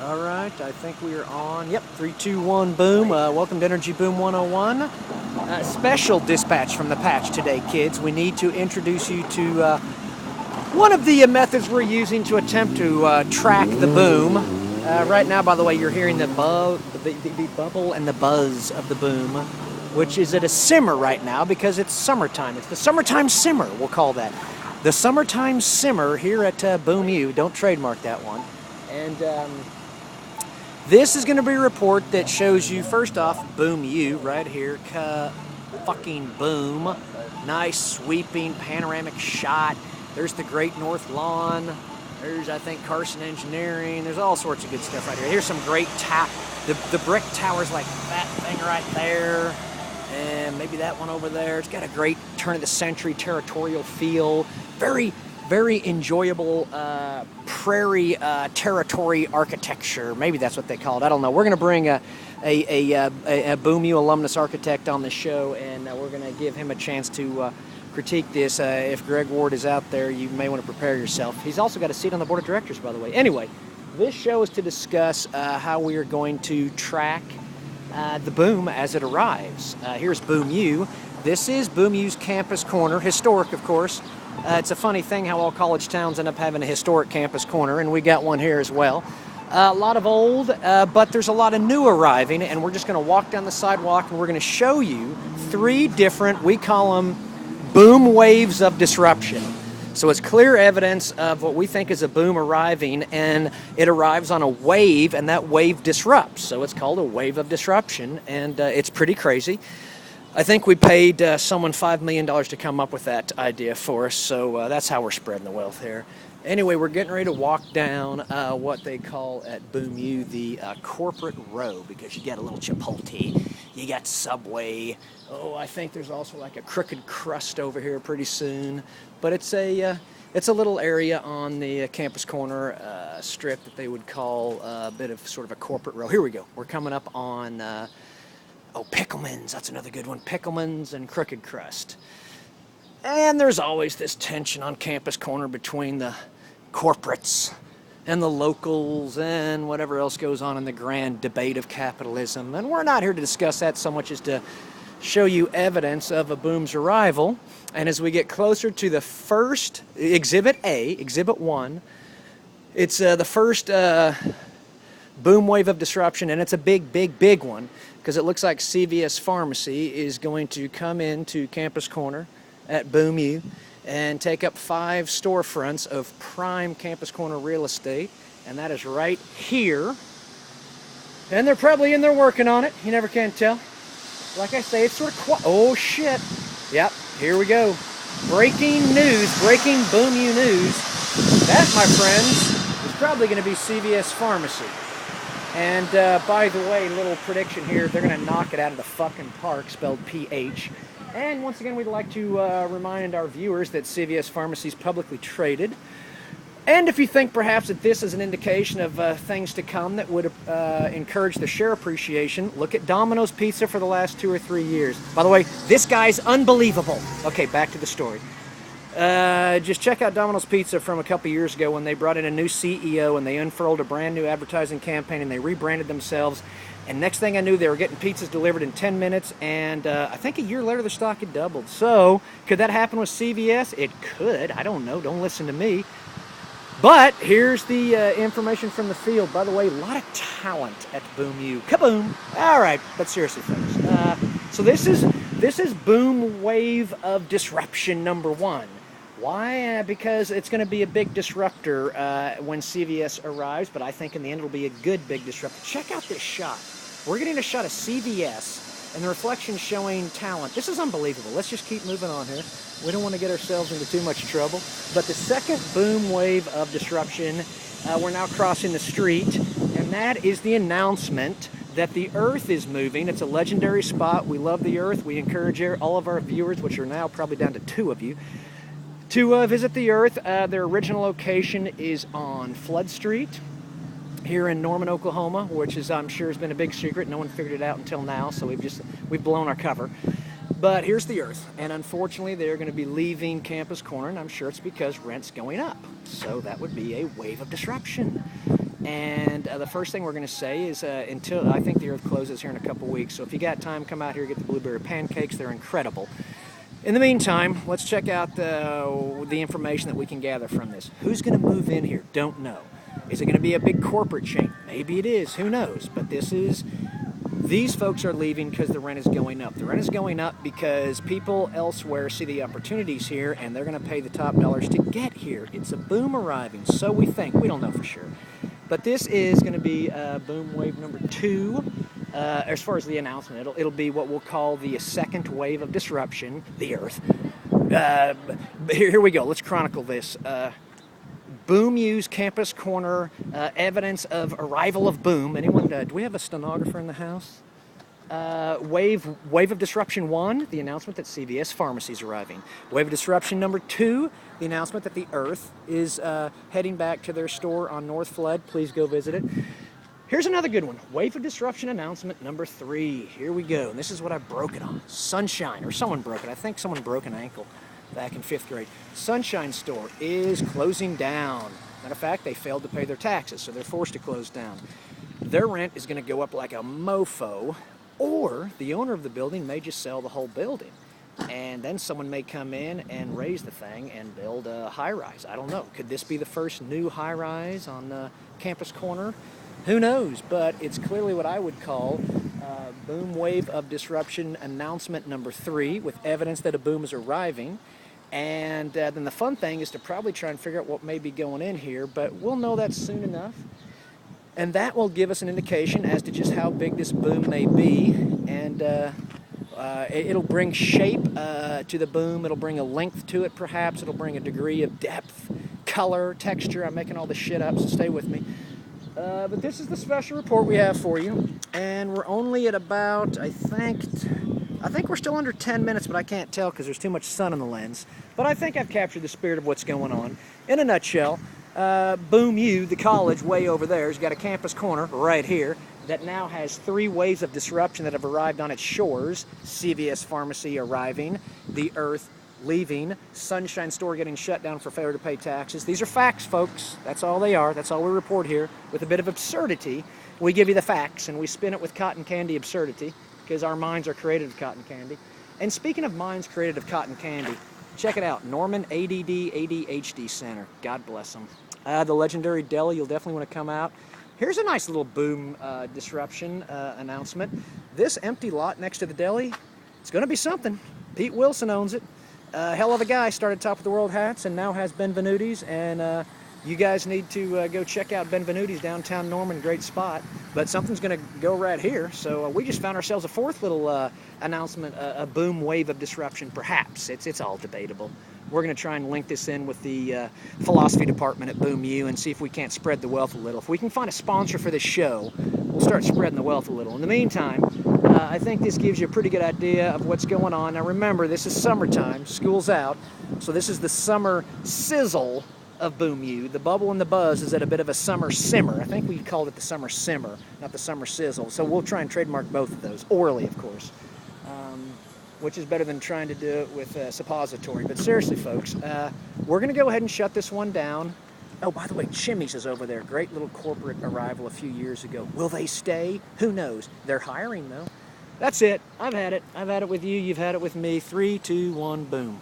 All right, I think we are on. Yep, 3, 2, 1, boom. Welcome to Energy Boom 101. Special dispatch from the patch today, kids. We need to introduce you to one of the methods we're using to attempt to track the boom. Right now, by the way, you're hearing the bubble and the buzz of the boom, which is at a simmer right now because it's summertime. It's the summertime simmer, we'll call that. The summertime simmer here at Boom U. Don't trademark that one. And this is going to be a report that shows you, first off, Boom U right here. Fucking boom. Nice sweeping panoramic shot. There's the Great North Lawn. There's, I think, Carson Engineering. There's all sorts of good stuff right here. Here's some great the brick towers like that thing right there. And maybe that one over there. It's got a great turn-of-the-century territorial feel. Very, very enjoyable prairie territory architecture. Maybe that's what they call it. I don't know. We're going to bring a Boom U alumnus architect on the show, and we're going to give him a chance to critique this. If Greg Ward is out there, you may want to prepare yourself. He's also got a seat on the board of directors, by the way. Anyway, this show is to discuss how we are going to track the boom as it arrives. Here's Boom U. This is Boom U's campus corner, historic, of course. It's a funny thing how all college towns end up having a historic campus corner, and we got one here as well. A lot of old, but there's a lot of new arriving, and we're just going to walk down the sidewalk, and we're going to show you 3 different, we call them boom waves of disruption. So it's clear evidence of what we think is a boom arriving, and it arrives on a wave, and that wave disrupts. So it's called a wave of disruption, and it's pretty crazy. I think we paid someone $5 million to come up with that idea for us, so that's how we're spreading the wealth here. Anyway, we're getting ready to walk down what they call at Boom U the corporate row, because you got a little Chipotle, you got Subway. Oh, I think there's also like a Crooked Crust over here pretty soon. But it's a little area on the campus corner strip that they would call a bit of sort of a corporate row. Here we go. We're coming up on, Pickleman's. That's another good one. Pickleman's and Crooked Crust. And there's always this tension on campus corner between the corporates and the locals and whatever else goes on in the grand debate of capitalism. And we're not here to discuss that so much as to show you evidence of a boom's arrival. And as we get closer to the first, Exhibit A, Exhibit 1, it's the first boom wave of disruption, and it's a big, big, big one, because it looks like CVS Pharmacy is going to come into Campus Corner at Boom U and take up 5 storefronts of prime Campus Corner real estate, and that is right here. And they're probably in there working on it. You never can tell. Like I say, it's sort of quiet. Oh, shit. Yep, here we go. Breaking news, breaking Boom U news. That, my friends, is probably going to be CVS Pharmacy. And by the way, little prediction here, they're going to knock it out of the fucking park, spelled PH. And once again, we'd like to remind our viewers that CVS Pharmacy is publicly traded. And if you think perhaps that this is an indication of things to come that would encourage the share appreciation, look at Domino's Pizza for the last 2 or 3 years. By the way, this guy's unbelievable. Okay, back to the story. Just check out Domino's Pizza from a couple years ago when they brought in a new CEO and they unfurled a brand new advertising campaign and they rebranded themselves. And next thing I knew, they were getting pizzas delivered in 10 minutes, and I think a year later the stock had doubled. So, could that happen with CVS? It could. I don't know. Don't listen to me. But here's the information from the field. By the way, a lot of talent at Boom U. Kaboom! All right, but seriously, folks. So this is boom wave of disruption number 1. Why? Because it's going to be a big disruptor when CVS arrives, but I think in the end it'll be a good big disruptor. Check out this shot. We're getting a shot of CVS, and the reflection showing talent. This is unbelievable. Let's just keep moving on here. We don't want to get ourselves into too much trouble. But the second boom wave of disruption, we're now crossing the street, and that is the announcement that the Earth is moving. It's a legendary spot. We love the Earth. We encourage all of our viewers, which are now probably down to 2 of you, to visit the Earth. Their original location is on Flood Street here in Norman, Oklahoma, which is, I'm sure, has been a big secret. No one figured it out until now, so we've blown our cover. But here's the Earth, and unfortunately they're going to be leaving Campus Corner, and I'm sure it's because rent's going up. So that would be a wave of disruption. And the first thing we're going to say is until I think the Earth closes here in a couple weeks. So if you got time, come out here, get the blueberry pancakes. They're incredible. In the meantime, let's check out the information that we can gather from this. Who's going to move in here? Don't know. Is it going to be a big corporate chain? Maybe it is. Who knows? But these folks are leaving because the rent is going up. The rent is going up because people elsewhere see the opportunities here, and they're going to pay the top dollars to get here. It's a boom arriving, so we think. We don't know for sure. But this is going to be boom wave number 2. As far as the announcement, it'll be what we'll call the second wave of disruption, the Earth. Here we go. Let's chronicle this. Boom U's Campus Corner, evidence of arrival of boom. Anyone? Do we have a stenographer in the house? Wave of disruption 1, the announcement that CVS Pharmacy is arriving. Wave of disruption number 2, the announcement that the Earth is heading back to their store on North Flood. Please go visit it. Here's another good one. Wave of disruption announcement number 3. Here we go. And this is what I broke it on. Sunshine, or someone broke it. I think someone broke an ankle back in 5th grade. Sunshine Store is closing down. Matter of fact, they failed to pay their taxes, so they're forced to close down. Their rent is going to go up like a mofo, or the owner of the building may just sell the whole building. And then someone may come in and raise the thing and build a high-rise. I don't know. Could this be the first new high-rise on Campus Corner? Who knows? But it's clearly what I would call boom wave of disruption announcement number 3, with evidence that a boom is arriving. And then the fun thing is to probably try and figure out what may be going in here, but we'll know that soon enough. And that will give us an indication as to just how big this boom may be. And it'll bring shape to the boom. It'll bring a length to it, perhaps. It'll bring a degree of depth, color, texture. I'm making all this shit up, so stay with me. But this is the special report we have for you. And we're only at about, I think we're still under 10 minutes, but I can't tell because there's too much sun in the lens. But I think I've captured the spirit of what's going on. In a nutshell, Boom U, the college way over there, has got a Campus Corner right here that now has 3 waves of disruption that have arrived on its shores. CVS Pharmacy arriving, the Earth leaving, Sunshine Store getting shut down for failure to pay taxes. These are facts, folks. That's all they are. That's all we report here. With a bit of absurdity, we give you the facts, and we spin it with cotton candy absurdity, because our minds are created of cotton candy. And speaking of minds created of cotton candy, check it out, Norman ADD ADHD Center. God bless them. The legendary deli, you'll definitely want to come out. Here's a nice little boom disruption announcement. This empty lot next to the deli, it's going to be something. Pete Wilson owns it. Hell of a guy, started Top of the World Hats and now has Benvenutis, and you guys need to go check out Benvenutis downtown Norman, great spot. But something's going to go right here, so we just found ourselves a 4th little announcement, a boom wave of disruption, perhaps. It's all debatable. We're going to try and link this in with the philosophy department at Boom U and see if we can't spread the wealth a little. If we can find a sponsor for this show, we'll start spreading the wealth a little. In the meantime, I think this gives you a pretty good idea of what's going on. Now remember, this is summertime, school's out, so this is the summer sizzle of Boom U. The bubble and the buzz is at a bit of a summer simmer. I think we called it the summer simmer, not the summer sizzle. So we'll try and trademark both of those, orally, of course, which is better than trying to do it with suppository. But seriously, folks, we're going to go ahead and shut this one down. Oh, by the way, Chimmy's is over there. Great little corporate arrival a few years ago. Will they stay? Who knows? They're hiring, though. That's it. I've had it. I've had it with you. You've had it with me. 3, 2, 1, boom.